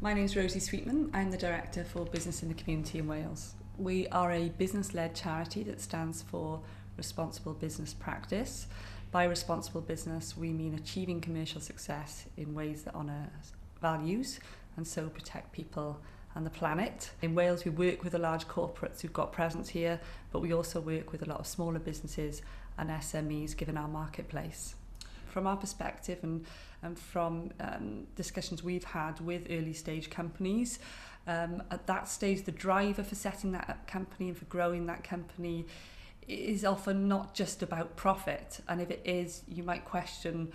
My name is Rosie Sweetman. I'm the Director for Business in the Community in Wales. We are a business-led charity that stands for responsible business practice. By responsible business, we mean achieving commercial success in ways that honour values and so protect people and the planet. In Wales, we work with the large corporates who've got presence here, but we also work with a lot of smaller businesses and SMEs given our marketplace. From our perspective and from discussions we've had with early stage companies, at that stage the driver for setting that up company and for growing that company is often not just about profit. And if it is, you might question,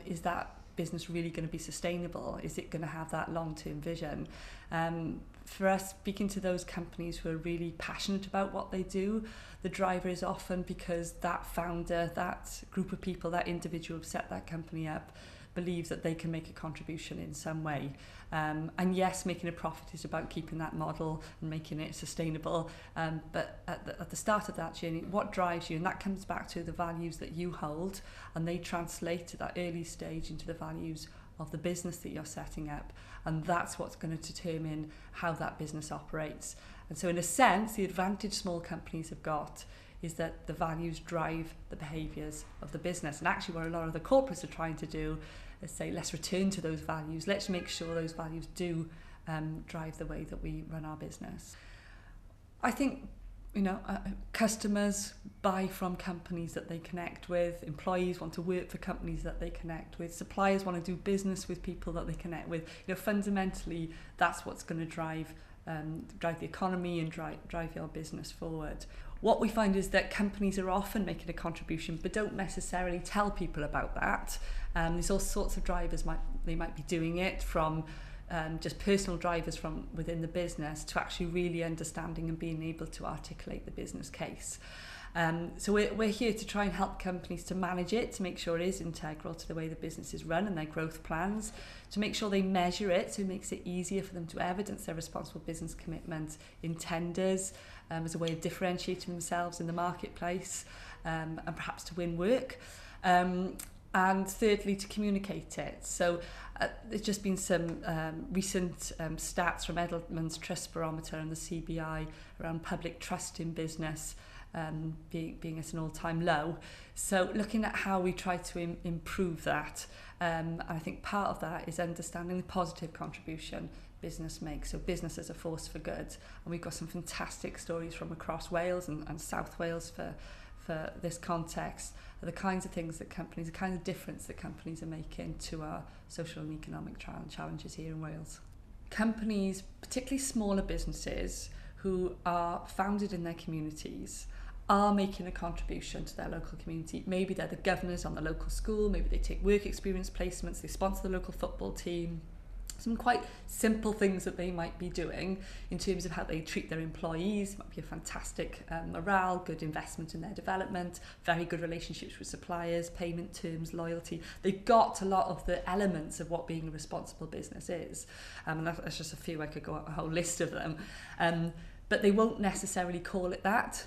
is that business really going to be sustainable? Is it going to have that long-term vision? For us, speaking to those companies who are really passionate about what they do, the driver is often because that founder, that group of people, that individual who set that company up believes that they can make a contribution in some way. And yes, making a profit is about keeping that model and making it sustainable. But at the start of that journey, what drives you? And that comes back to the values that you hold, and they translate at that early stage into the values of the business that you're setting up. And that's what's going to determine how that business operates. And so in a sense, the advantage small companies have got is that the values drive the behaviours of the business. And actually what a lot of the corporates are trying to do is say, let's return to those values. Let's make sure those values do drive the way that we run our business. I think, customers buy from companies that they connect with. Employees want to work for companies that they connect with. Suppliers want to do business with people that they connect with. Fundamentally, that's what's going to drive the economy and drive your business forward. What we find is that companies are often making a contribution but don't necessarily tell people about that. There's all sorts of drivers they might be doing it, from just personal drivers from within the business to actually really understanding and being able to articulate the business case. So we're here to try and help companies to manage it, to make sure it is integral to the way the business is run and their growth plans, to make sure they measure it so it makes it easier for them to evidence their responsible business commitment in tenders, as a way of differentiating themselves in the marketplace, and perhaps to win work. And thirdly, to communicate it. So there's just been some recent stats from Edelman's Trust Barometer and the CBI around public trust in business being at an all-time low. So looking at how we try to improve that, and I think part of that is understanding the positive contribution business makes. So business as a force for good. And we've got some fantastic stories from across Wales and South Wales for this context, are the kinds of things that companies, the kind of difference that companies are making to our social and economic challenges here in Wales. Companies, particularly smaller businesses who are founded in their communities, are making a contribution to their local community. Maybe they're the governors on the local school, maybe they take work experience placements, they sponsor the local football team. Some quite simple things that they might be doing in terms of how they treat their employees. It might be a fantastic morale, good investment in their development, very good relationships with suppliers, payment terms, loyalty. They've got a lot of the elements of what being a responsible business is. And that's just a few, I could go on a whole list of them. But they won't necessarily call it that.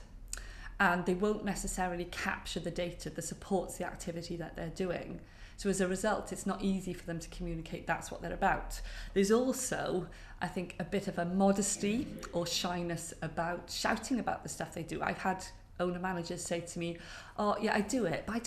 And they won't necessarily capture the data that supports the activity that they're doing. So as a result, it's not easy for them to communicate that's what they're about. There's also, I think, a bit of a modesty or shyness about shouting about the stuff they do. I've had owner-managers say to me, oh yeah, I do it, but I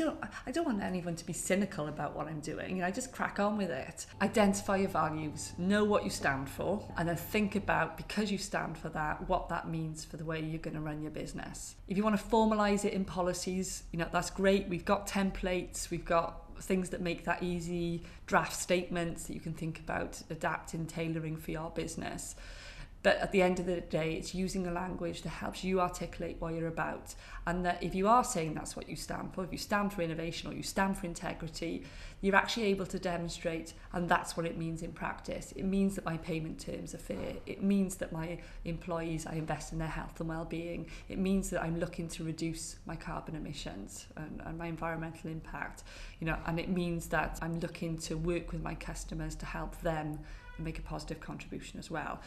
don't want anyone to be cynical about what I'm doing. I just crack on with it. Identify your values, know what you stand for, and then think about, because you stand for that, what that means for the way you're going to run your business. If you want to formalise it in policies, that's great. We've got templates, we've got things that make that easy, draft statements that you can think about adapting, tailoring for your business. But at the end of the day, it's using a language that helps you articulate what you're about. And that if you are saying that's what you stand for, if you stand for innovation or you stand for integrity, you're actually able to demonstrate, and that's what it means in practice. It means that my payment terms are fair. It means that my employees, I invest in their health and well-being. It means that I'm looking to reduce my carbon emissions and my environmental impact. And it means that I'm looking to work with my customers to help them make a positive contribution as well.